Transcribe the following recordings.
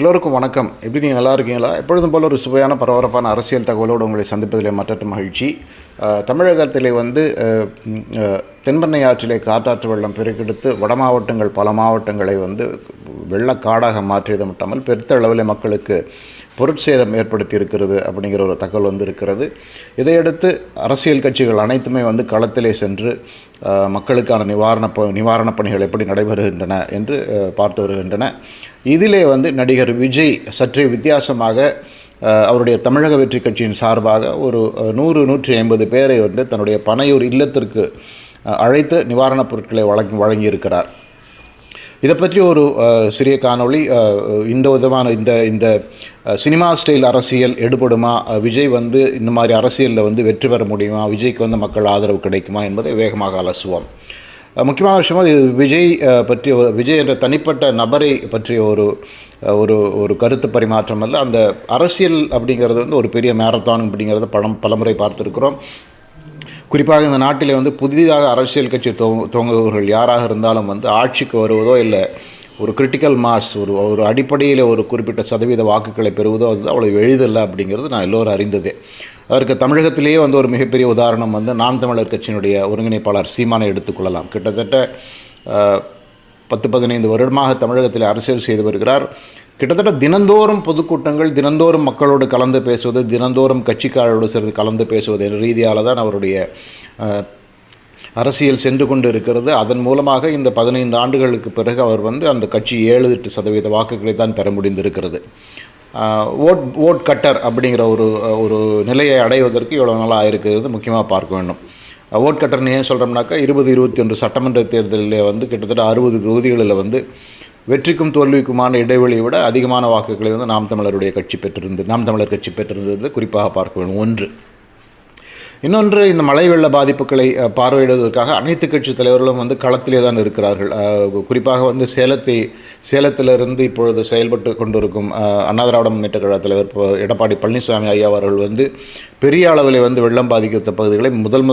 எல்லோருக்கும் வணக்கம். எப்படி நீங்கள் நல்லா இருக்கீங்களா? எப்பொழுதும் போல் ஒரு சுவையான பரபரப்பான அரசியல் தகவலோடு உங்களை சந்திப்பதில் மற்ற மகிழ்ச்சி. தமிழகத்திலே தென்பெண்ணை ஆற்றிலே காட்டாற்று வெள்ளம் பெருக்கெடுத்து வட மாவட்டங்கள் பல மாவட்டங்களை வெள்ளக்காடாக மாற்றியது மட்டுமல் பெருத்த அளவில் மக்களுக்கு பொருட்சேதம் ஏற்படுத்தி இருக்கிறது அப்படிங்கிற ஒரு தகவல் இருக்கிறது. இதையடுத்து அரசியல் கட்சிகள் அனைத்துமே களத்திலே சென்று மக்களுக்கான நிவாரணப் பணிகள் எப்படி நடைபெறுகின்றன என்று பார்த்து வருகின்றன. இதிலே நடிகர் விஜய் சற்றே வித்தியாசமாக அவருடைய தமிழக வெற்றி கட்சியின் சார்பாக ஒரு 100-150 பேரை தன்னுடைய பனையூர் இல்லத்திற்கு அழைத்து நிவாரணப் பொருட்களை வழங்கியிருக்கிறார். இதை பற்றி ஒரு சிறிய காணொளி. இந்த விதமான இந்த சினிமா ஸ்டைல் அரசியல் எடுபடுமா? விஜய் இந்த மாதிரி அரசியலில் வெற்றி பெற முடியுமா? விஜய்க்கு மக்கள் ஆதரவு கிடைக்குமா என்பதை வேகமாக அலசுவோம். முக்கியமான விஷயமா இது விஜய் என்ற தனிப்பட்ட நபரை பற்றிய ஒரு கருத்து பரிமாற்றம் அல்ல. அந்த அரசியல் அப்படிங்கிறது ஒரு பெரிய மேரத்தான் அப்படிங்கிறத பலமுறை பார்த்துருக்கிறோம். குறிப்பாக இந்த நாட்டிலே புதிதாக அரசியல் கட்சி துவங்குபவர்கள் யாராக இருந்தாலும் ஆட்சிக்கு வருவதோ இல்லை ஒரு கிரிட்டிக்கல் மாஸ் ஒரு அடிப்படையில் ஒரு குறிப்பிட்ட சதவீத வாக்குகளை பெறுவதோ அவ்வளோ எளிதில்லை அப்படிங்கிறது நான் எல்லோரும் அறிந்ததே. அதற்கு தமிழகத்திலேயே ஒரு மிகப்பெரிய உதாரணம் நாம் தமிழர் கட்சியினுடைய ஒருங்கிணைப்பாளர் சீமானை எடுத்துக்கொள்ளலாம். கிட்டத்தட்ட 10-15 வருடமாக தமிழகத்தில் அரசியல் செய்து வருகிறார். கிட்டத்தட்ட தினந்தோறும் பொதுக்கூட்டங்கள், தினந்தோறும் மக்களோடு கலந்து பேசுவது, தினந்தோறும் கட்சிக்காரோடு சேர்ந்து கலந்து பேசுவது என்ற ரீதியால் தான் அவருடைய அரசியல் சென்று கொண்டு இருக்கிறது. அதன் மூலமாக இந்த 15 ஆண்டுகளுக்கு பிறகு அவர் அந்த கட்சி 7-8% வாக்குகளை தான் பெற முடிந்திருக்கிறது. ஓட் கட்டர் அப்படிங்கிற ஒரு நிலையை அடைவதற்கு இவ்வளோ நாளாக ஆயிருக்கிறது முக்கியமாக பார்க்க வேண்டும். ஓட் கட்டர்னு ஏன் சொல்கிறோம்னாக்கா 2021 சட்டமன்ற தேர்தலில் கிட்டத்தட்ட 60 தொகுதிகளில் வெற்றிக்கும் தோல்விக்குமான இடைவெளியை விட அதிகமான வாக்குகளை நாம் தமிழர் கட்சி பெற்றிருந்தது குறிப்பாக பார்க்க வேண்டும். ஒன்று. இன்னொன்று, இந்த மழை வெள்ள பாதிப்புகளை பார்வையிடுவதற்காக அனைத்து கட்சி தலைவர்களும் களத்திலே தான் இருக்கிறார்கள். குறிப்பாக சேலத்திலிருந்து இப்பொழுது செயல்பட்டு கொண்டிருக்கும் அண்ணா திராவிட முன்னேற்ற கழக தலைவர் எடப்பாடி பழனிசாமி ஐயா அவர்கள் பெரிய அளவில் வெள்ளம் பாதிக்கப்பட்ட பகுதிகளை முதல்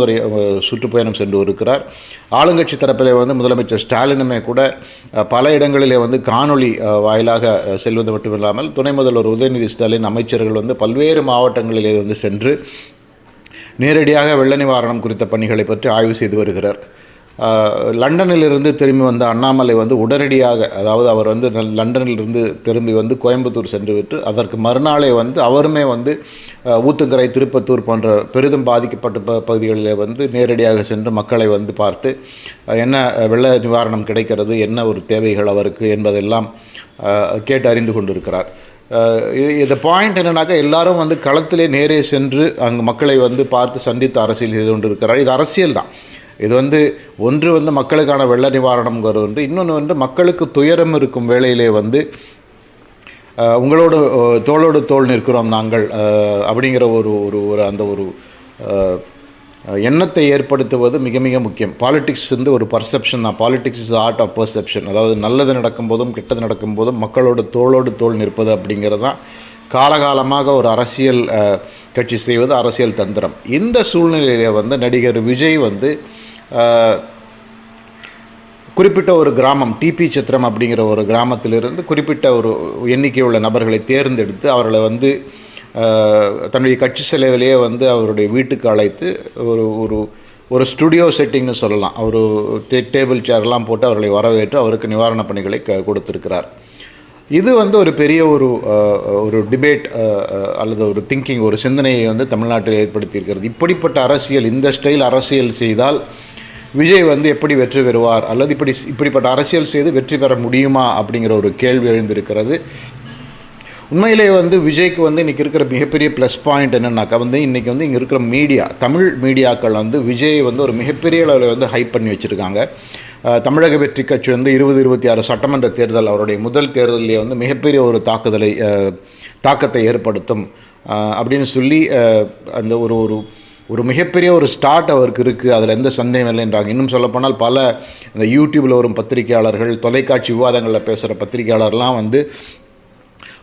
சுற்றுப்பயணம் சென்று இருக்கிறார். ஆளுங்கட்சி தரப்பிலே முதலமைச்சர் ஸ்டாலினுமே கூட பல இடங்களிலே காணொலி வாயிலாக செல்வது மட்டுமில்லாமல் துணை முதல்வர் உதயநிதி ஸ்டாலின் அமைச்சர்கள் பல்வேறு மாவட்டங்களிலே சென்று நேரடியாக வெள்ள நிவாரணம் குறித்த பணிகளை பற்றி ஆய்வு செய்து வருகிறார். லண்டனிலிருந்து திரும்பி வந்த அண்ணாமலை உடனடியாக, அதாவது அவர் லண்டனிலிருந்து திரும்பி கோயம்புத்தூர் சென்று விட்டு அதற்கு மறுநாளே அவருமே ஊத்துக்கரை, திருப்பத்தூர் போன்ற பெரிதும் பாதிக்கப்பட்ட பகுதிகளில் நேரடியாக சென்று மக்களை பார்த்து என்ன வெள்ள நிவாரணம் கிடைக்கிறது, என்ன ஒரு தேவைகள் அவருக்கு என்பதெல்லாம் கேட்டு அறிந்து கொண்டிருக்கிறார். இந்த பாயிண்ட் என்னன்னாக்கா எல்லாரும் களத்திலே நேரே சென்று அங்கு மக்களை பார்த்து சந்தித்து அரசியல் செய்து கொண்டு இருக்கிறார். இது அரசியல் தான். இது ஒன்று மக்களுக்கான வெள்ள நிவாரணம்ங்கிறது இன்னொன்று மக்களுக்கு துயரம் இருக்கும் வேளையிலே உங்களோடு தோளோடு தோள் நிற்கிறோம் நாங்கள் அப்படிங்கிற ஒரு எண்ணத்தை ஏற்படுத்துவது மிக மிக முக்கியம். பாலிட்டிக்ஸ் ஒரு பர்செப்ஷன் தான். Politics is art of perception. அதாவது நல்லது நடக்கும்போதும் கெட்டது நடக்கும்போதும் மக்களோடு தோளோடு தோள் நிற்பது அப்படிங்கிறது தான் காலகாலமாக ஒரு அரசியல் கட்சி செய்வது அரசியல் தந்திரம். இந்த சூழ்நிலையிலே நடிகர் விஜய் குறிப்பிட்ட ஒரு கிராமம் டிபி சத்திரம் அப்படிங்கிற ஒரு கிராமத்திலிருந்து குறிப்பிட்ட ஒரு எண்ணிக்கை உள்ள நபர்களை தேர்ந்தெடுத்து அவர்களை தன்னுடைய கட்சி செலவிலேயே அவருடைய வீட்டுக்கு அழைத்து ஒரு ஸ்டுடியோ செட்டிங்னு சொல்லலாம், ஒரு டேபிள் சேர்லாம் போட்டு அவர்களை வரவேற்று அவருக்கு நிவாரணப் பணிகளை கொடுத்திருக்கிறார். இது ஒரு பெரிய ஒரு டிபேட் அல்லது ஒரு திங்கிங், ஒரு சிந்தனையை தமிழ்நாட்டில் ஏற்படுத்தியிருக்கிறது. இப்படிப்பட்ட அரசியல், இந்த ஸ்டைல் அரசியல் செய்தால் விஜய் எப்படி வெற்றி பெறுவார் அல்லது இப்படிப்பட்ட அரசியல் செய்து வெற்றி பெற முடியுமா அப்படிங்கிற ஒரு கேள்வி எழுந்திருக்கிறது. உண்மையிலே விஜய்க்கு இன்றைக்கி இருக்கிற மிகப்பெரிய ப்ளஸ் பாயிண்ட் என்னென்னாக்கா இன்றைக்கி இங்கே இருக்கிற மீடியா, தமிழ் மீடியாக்கள் விஜய் ஒரு மிகப்பெரிய அளவில் ஹைப் பண்ணி வச்சுருக்காங்க. தமிழக வெற்றி கட்சி 2026 சட்டமன்ற தேர்தல் அவருடைய முதல் தேர்தலிலே மிகப்பெரிய ஒரு தாக்கத்தை ஏற்படுத்தும் அப்படின்னு சொல்லி அந்த ஒரு மிகப்பெரிய ஒரு ஸ்டார்ட் அவருக்கு இருக்குது. அதில் எந்த சந்தேகம் இல்லைன்றாங்க. இன்னும் சொல்லப்போனால் பல இந்த யூடியூப்பில் வரும் பத்திரிகையாளர்கள், தொலைக்காட்சி விவாதங்களில் பேசுகிற பத்திரிகையாளர்லாம்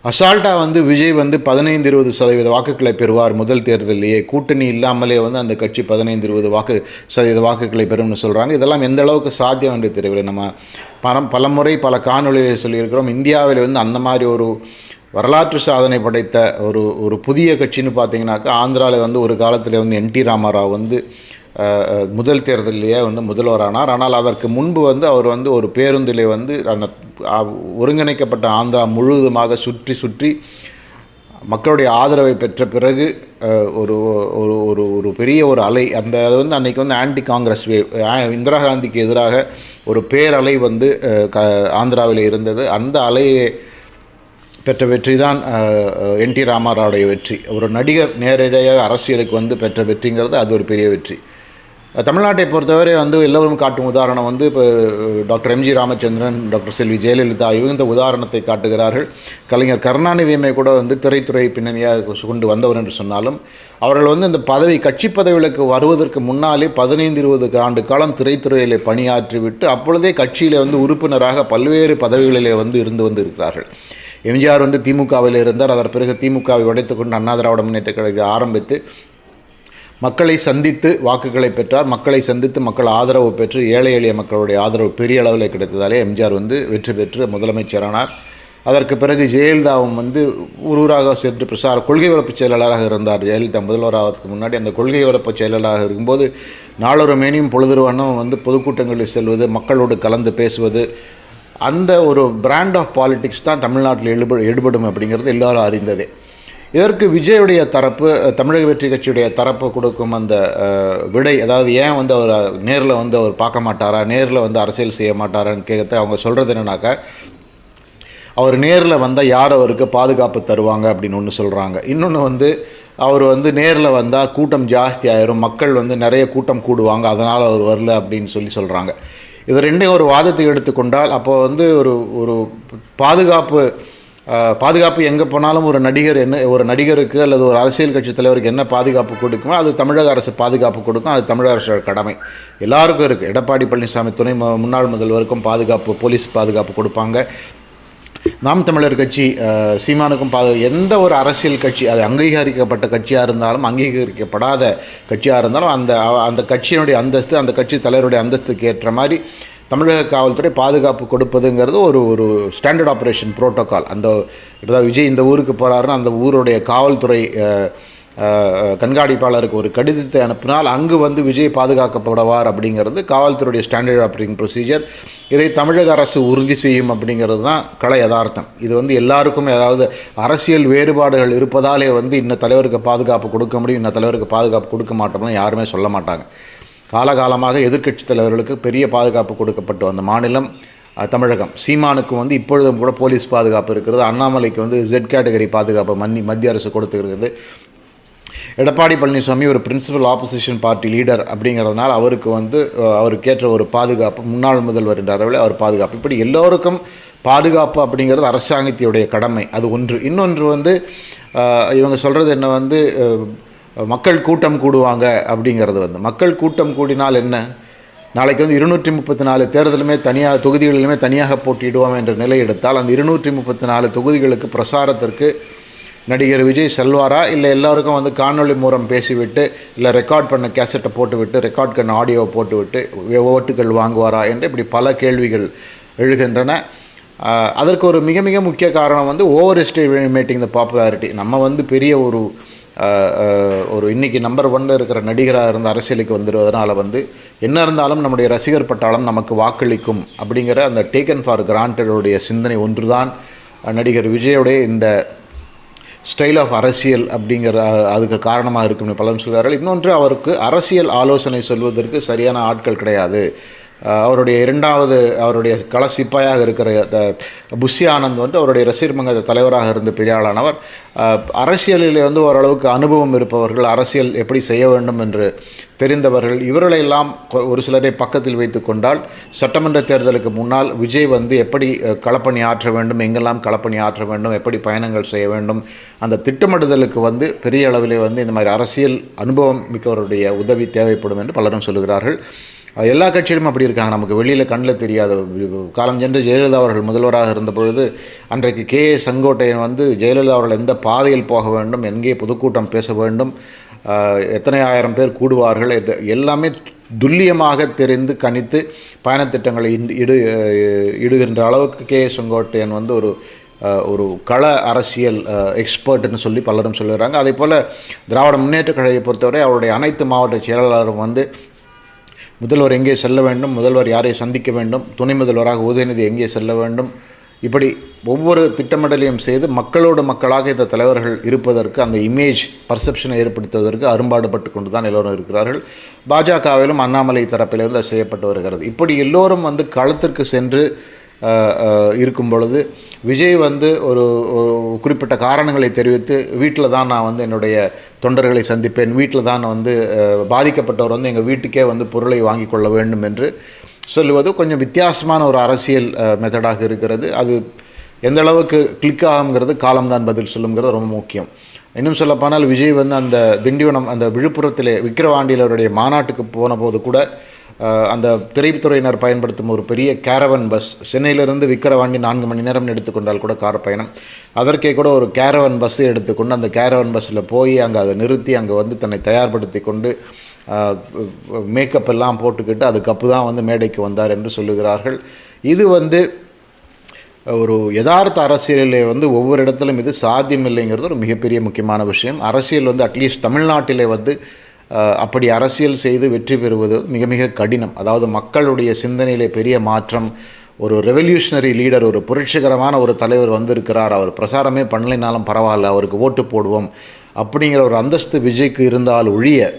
அசால்ட்டாக விஜய் 15-20% வாக்குகளை பெறுவார் முதல் தேர்தலிலேயே, கூட்டணி இல்லாமலே அந்த கட்சி 15-20% வாக்குகளை பெறும்னு சொல்கிறாங்க. இதெல்லாம் எந்த அளவுக்கு சாத்தியம் என்று தெரியவில்லை. நம்ம பல முறை பல காணொலிகளை சொல்லியிருக்கிறோம். இந்தியாவில் அந்த மாதிரி வரலாற்று சாதனை படைத்த ஒரு புதிய கட்சின்னு பார்த்தீங்கன்னாக்கா, ஆந்திராவில் வந்து ஒரு காலத்தில் வந்து என்டி ராமாராவ் வந்து முதல் தேர்தலிலேயே வந்து முதல்வரானார். ஆனால் அதற்கு முன்பு வந்து அவர் வந்து ஒரு பேருந்திலே வந்து அந்த ஒருங்கிணைக்கப்பட்ட ஆந்திரா முழுவதுமாக சுற்றி சுற்றி மக்களுடைய ஆதரவை பெற்ற பிறகு ஒரு ஒரு ஒரு பெரிய ஒரு அலை, அது வந்து அன்றைக்கி வந்து ஆன்டி காங்கிரஸ் வேவ், இந்திரா காந்திக்கு எதிராக ஒரு பேரலை வந்து ஆந்திராவில் இருந்தது. அந்த அலையை பெற்ற வெற்றி தான் என்டி ராமாராவுடைய வெற்றி. ஒரு நடிகர் நேரடியாக அரசியலுக்கு வந்து பெற்ற வெற்றிங்கிறது அது ஒரு பெரிய வெற்றி. தமிழ்நாட்டை பொறுத்தவரை வந்து எல்லோரும் காட்டும் உதாரணம் வந்து இப்போ டாக்டர் எம்ஜி ராமச்சந்திரன், டாக்டர் செல்வி ஜெயலலிதா, இவங்க உதாரணத்தை காட்டுகிறார்கள். கலைஞர் கருணாநிதியுமே கூட வந்து திரைத்துறை பின்னணியாக கொண்டு வந்தவர் என்று சொன்னாலும், அவர்கள் வந்து இந்த கட்சி பதவிகளுக்கு வருவதற்கு முன்னாலே 15-20 ஆண்டு காலம் திரைத்துறையில் பணியாற்றிவிட்டு அப்பொழுதே கட்சியில் வந்து உறுப்பினராக பல்வேறு பதவிகளிலே வந்து இருந்து இருக்கிறார்கள். எம்ஜிஆர் வந்து திமுகவில் இருந்தார். அதன் பிறகு திமுகவை உடைத்துக்கொண்டு அண்ணா திராவிட முன்னேற்ற கழகத்தை ஆரம்பித்து மக்களை சந்தித்து வாக்குகளை பெற்றார். மக்களை சந்தித்து மக்கள் ஆதரவு பெற்று ஏழை எளிய மக்களுடைய ஆதரவு பெரிய அளவில் கிடைத்ததாலே எம்ஜிஆர் வந்து வெற்றி பெற்று முதலமைச்சரானார். அதற்கு பிறகு ஜெயலலிதாவும் வந்து ஊராக சென்று கொள்கை பரப்பு செயலாளராக இருந்தார். ஜெயலலிதா முதல்வராகிறதுக்கு முன்னாடி அந்த கொள்கை பரப்பு செயலாளராக இருக்கும்போது நாளொரு மேனியும் பொழுதுருவனும் வந்து பொதுக்கூட்டங்களில் செல்வது, மக்களோடு கலந்து பேசுவது, அந்த ஒரு பிராண்ட் ஆஃப் பாலிடிக்ஸ் தான் தமிழ்நாட்டில் ஈடுபடும் அப்படிங்கிறது எல்லாரும் அறிந்ததே. இதற்கு விஜயுடைய தரப்பு, தமிழக வெற்றி கட்சியுடைய தரப்பு கொடுக்கும் அந்த விடை, அதாவது ஏன் வந்து அவர் நேரில் வந்து அவர் பார்க்க மாட்டாரா, நேரில் வந்து அரசியல் செய்ய மாட்டாரான்னு கேட்குறது அவங்க சொல்கிறது என்னன்னாக்கா, அவர் நேரில் வந்தால் யார் அவருக்கு பாதுகாப்பு தருவாங்க அப்படின்னு ஒன்று சொல்கிறாங்க. இன்னொன்று வந்து அவர் வந்து நேரில் வந்தால் கூட்டம் ஜாஸ்தி ஆயிரும், மக்கள் வந்து நிறைய கூட்டம் கூடுவாங்க, அதனால் அவர் வரல அப்படின்னு சொல்கிறாங்க. இது ரெண்டையும் ஒரு வாதத்தை எடுத்துக்கொண்டால் அப்போது வந்து ஒரு பாதுகாப்பு எங்கே போனாலும் ஒரு நடிகருக்கு அல்லது ஒரு அரசியல் கட்சி தலைவருக்கு என்ன பாதுகாப்பு கொடுக்குமோ அது தமிழக அரசு பாதுகாப்பு கொடுக்கும். அது தமிழக அரசோட கடமை. எல்லாருக்கும் இருக்குது. எடப்பாடி பழனிசாமி முன்னாள் முதல்வருக்கும் போலீஸ் பாதுகாப்பு கொடுப்பாங்க. நாம் தமிழர் கட்சி சீமானுக்கும் எந்த ஒரு அரசியல் கட்சி, அது அங்கீகரிக்கப்பட்ட கட்சியாக இருந்தாலும் அங்கீகரிக்கப்படாத கட்சியாக இருந்தாலும் அந்த கட்சியினுடைய அந்தஸ்து, அந்த கட்சி தலைவருடைய அந்தஸ்துக்கு ஏற்ற மாதிரி தமிழக காவல்துறை பாதுகாப்பு கொடுப்பதுங்கிறது ஒரு ஸ்டாண்டர்ட் ஆப்ரேஷன் புரோட்டோக்கால். இப்போ விஜய் இந்த ஊருக்கு போகிறாருன்னா அந்த ஊருடைய காவல்துறை கண்காணிப்பாளருக்கு ஒரு கடிதத்தை அனுப்பினால் அங்கு வந்து விஜய் பாதுகாக்கப்படுவார் அப்படிங்கிறது காவல்துறையுடைய ஸ்டாண்டர்ட் ஆப்ரேட்டிங் ப்ரொசீஜர். இதை தமிழக அரசு உறுதி செய்யும் அப்படிங்கிறது தான் கலை யதார்த்தம். இது வந்து எல்லாருக்கும் ஏதாவது அரசியல் வேறுபாடுகள் இருப்பதாலே வந்து இன்ன தலைவருக்கு பாதுகாப்பு கொடுக்க முடியும், இன்ன தலைவருக்கு பாதுகாப்பு கொடுக்க மாட்டோம்னு யாருமே சொல்ல மாட்டாங்க. காலகாலமாக எதிர்க்கட்சி தலைவர்களுக்கு பெரிய பாதுகாப்பு கொடுக்கப்பட்டு வந்த மாநிலம் தமிழகம். சீமானுக்கு வந்து இப்பொழுதும் கூட போலீஸ் பாதுகாப்பு இருக்கிறது. அண்ணாமலைக்கு வந்து Z கேட்டகரி பாதுகாப்பு மத்திய அரசு கொடுத்துருக்குது. எடப்பாடி பழனிசாமி ஒரு பிரின்சிபல் ஆப்போசிஷன் பார்ட்டி லீடர் அப்படிங்கிறதுனால அவருக்கேற்ற ஒரு பாதுகாப்பு, முன்னாள் முதல்வர் என்ற அளவில் அவர் பாதுகாப்பு, இப்படி எல்லோருக்கும் பாதுகாப்பு அப்படிங்கிறது அரசாங்கத்தினுடைய கடமை. அது ஒன்று. இன்னொன்று வந்து இவங்க சொல்கிறது என்ன வந்து மக்கள் கூட்டம் கூடுவாங்க அப்படிங்கிறது வந்து, மக்கள் கூட்டம் கூடினால் என்ன, நாளைக்கு வந்து 234 தேர்தலுமே தொகுதிகளிலுமே தனியாக போட்டியிடுவோம் என்ற நிலை எடுத்தால் அந்த 234 தொகுதிகளுக்கு பிரசாரத்திற்கு நடிகர் விஜய் செல்வாரா, இல்லை எல்லோருக்கும் வந்து காணொலி மூலம் பேசிவிட்டு, இல்லை ரெக்கார்ட் பண்ண கேசட்டை போட்டுவிட்டு, ரெக்கார்ட் பண்ண ஆடியோவை போட்டுவிட்டு ஓட்டுகள் வாங்குவாரா என்று இப்படி பல கேள்விகள் எழுகின்றன. அதற்கு ஒரு மிக மிக முக்கிய காரணம் வந்து ஓவர் எஸ்டிமேட்டிங் த பாப்புலாரிட்டி. நம்ம வந்து பெரிய ஒரு இன்றைக்கி நம்பர் 1 இருக்கிற நடிகராக இருந்த அரசியலுக்கு வந்துடுவதனால வந்து என்ன இருந்தாலும் நம்முடைய ரசிகர் பட்டாளம் நமக்கு வாக்களிக்கும் அப்படிங்கிற அந்த டேக்கன் ஃபார் கிராண்டடுடைய சிந்தனை ஒன்று தான் நடிகர் விஜயோடைய இந்த ஸ்டைல் ஆஃப் அரசியல் அப்படிங்கிற அதுக்கு காரணமாக இருக்குன்னு பலரும் சொல்கிறார்கள். இன்னொன்று, அவருக்கு அரசியல் ஆலோசனை சொல்வதற்கு சரியான ஆட்கள் கிடையாது. அவருடைய கள சிப்பாயாக இருக்கிற புஷி ஆனந்த் வந்து அவருடைய ரசிகர் மன்ற தலைவராக இருந்த பெரிய ஆளானவர். அரசியலில் வந்து ஓரளவுக்கு அனுபவம் இருப்பவர்கள், அரசியல் எப்படி செய்ய வேண்டும் என்று தெரிந்தவர்கள், இவர்களெல்லாம் ஒரு சிலரை பக்கத்தில் வைத்து கொண்டால் சட்டமன்ற தேர்தலுக்கு முன்னால் விஜய் வந்து எப்படி களப்பணி ஆற்ற வேண்டும், எங்கெல்லாம் களப்பணி ஆற்ற வேண்டும், எப்படி பயணங்கள் செய்ய வேண்டும், அந்த திட்டமிடுதலுக்கு வந்து பெரிய அளவிலே வந்து இந்த மாதிரி அரசியல் அனுபவம் மிக்கவருடைய உதவி தேவைப்படும் என்று பலரும் சொல்கிறார்கள். எல்லா கட்சியிலும் அப்படி இருக்காங்க. நமக்கு வெளியில் கண்ணில் தெரியாத காலம் சென்று ஜெயலலிதா அவர்கள் முதல்வராக இருந்த பொழுது அன்றைக்கு செங்கோட்டையன் வந்து ஜெயலலிதா அவர்கள் எந்த பாதையில் போக வேண்டும், எங்கே பொதுக்கூட்டம் பேச வேண்டும், எத்தனை ஆயிரம் பேர் கூடுவார்கள் என்று எல்லாமே துல்லியமாக தெரிந்து கணித்து பயணத்திட்டங்களை இடுகின்ற அளவுக்கு செங்கோட்டையன் வந்து ஒரு ஒரு கள அரசியல் எக்ஸ்பர்ட்னு சொல்லி பலரும் சொல்லுறாங்க. அதே போல் திராவிட முன்னேற்றக் கழகத்தை பொறுத்தவரை அவருடைய அனைத்து மாவட்ட செயலாளரும் வந்து முதல்வர் எங்கே செல்ல வேண்டும், முதல்வர் யாரை சந்திக்க வேண்டும், துணை முதல்வராக உதயநிதி எங்கே செல்ல வேண்டும், இப்படி ஒவ்வொரு திட்டமிடலையும் செய்து மக்களோடு மக்களாக இந்த தலைவர்கள் இருப்பதற்கு, அந்த இமேஜ் பர்செப்ஷனை ஏற்படுத்துவதற்கு அரும்பாடுபட்டு கொண்டு தான் எல்லோரும் இருக்கிறார்கள். பாஜகவிலும் அண்ணாமலை தரப்பிலிருந்து அது செய்யப்பட்டு வருகிறது. இப்படி எல்லோரும் வந்து களத்திற்கு சென்று இருக்கும் பொழுது விஜய் வந்து ஒரு குறிப்பிட்ட காரணங்களை தெரிவித்து வீட்டில் தான் நான் வந்து என்னுடைய தொண்டர்களை சந்திப்பேன், வீட்டில் தான் வந்து பாதிக்கப்பட்டவர் வந்து எங்கள் வீட்டுக்கே வந்து பொருளை வாங்கி கொள்ள வேண்டும் என்று சொல்லுவது கொஞ்சம் வித்தியாசமான ஒரு அரசியல் மெத்தடாக இருக்கிறது. அது எந்த அளவுக்கு கிளிக் ஆகுங்கிறது காலம்தான் பதில் சொல்லுங்கிறது ரொம்ப முக்கியம். இன்னும் சொல்லப்போனால் விஜய் வந்து அந்த திண்டிவனம் அந்த விழுப்புரத்திலே விக்கிரவாண்டியில் அவருடைய மாநாட்டுக்கு போன போது கூட அந்த திரைத்துறையினர் பயன்படுத்தும் ஒரு பெரிய கேரவன் பஸ், சென்னையிலிருந்து விக்கிரவாண்டி 4 மணி நேரம் எடுத்துக்கொண்டால் கூட கார் பயணம், அதற்கே கூட ஒரு கேரவன் பஸ்ஸை எடுத்துக்கொண்டு அந்த கேரவன் பஸ்ஸில் போய் அங்கே அதை நிறுத்தி அங்கே வந்து தன்னை தயார்படுத்தி கொண்டு மேக்கப் எல்லாம் போட்டுக்கிட்டு அதுக்கப்பு தான் வந்து மேடைக்கு வந்தார் என்று சொல்லுகிறார்கள். இது வந்து ஒரு யதார்த்த அரசியலிலே வந்து ஒவ்வொரு இடத்திலும் இது சாத்தியமில்லைங்கிறது ஒரு மிகப்பெரிய முக்கியமான விஷயம். அரசியல் வந்து அட்லீஸ்ட் தமிழ்நாட்டிலே வந்து அப்படி அரசியல் செய்து வெற்றி பெறுவது மிக மிக கடினம். அதாவது மக்களுடைய சிந்தனையிலே பெரிய மாற்றம், ஒரு ரெவல்யூஷனரி லீடர், ஒரு புரட்சிகரமான ஒரு தலைவர் வந்திருக்கிறார், அவர் பிரசாரமே பண்ணலைனாலும் பரவாயில்ல, அவருக்கு ஓட்டு போடுவோம் அப்படிங்கிற ஒரு அந்தஸ்து விஜய்க்கு இருந்தால் ஒழிய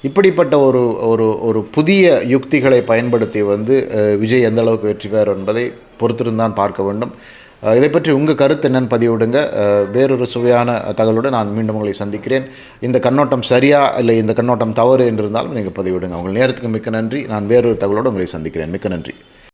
இப்படிப்பட்ட ஒரு ஒரு ஒரு புதிய யுக்திகளை பயன்படுத்தி வந்து விஜய் எந்த அளவுக்கு வெற்றி பெறும் என்பதை பொறுத்திருந்தான் பார்க்க வேண்டும். இதை பற்றி உங்கள் கருத்து என்னன்னு பதிவிடுங்க. வேறொரு சுவையான தகவலோடு நான் மீண்டும் உங்களை சந்திக்கிறேன். இந்த கண்ணோட்டம் சரியா இல்லை இந்த கண்ணோட்டம் தவறு என்று இருந்தாலும் நீங்கள் பதிவிடுங்க. உங்கள் நேரத்துக்கு மிக்க நன்றி. நான் வேறொரு தகவலோடு உங்களை சந்திக்கிறேன். மிக்க நன்றி.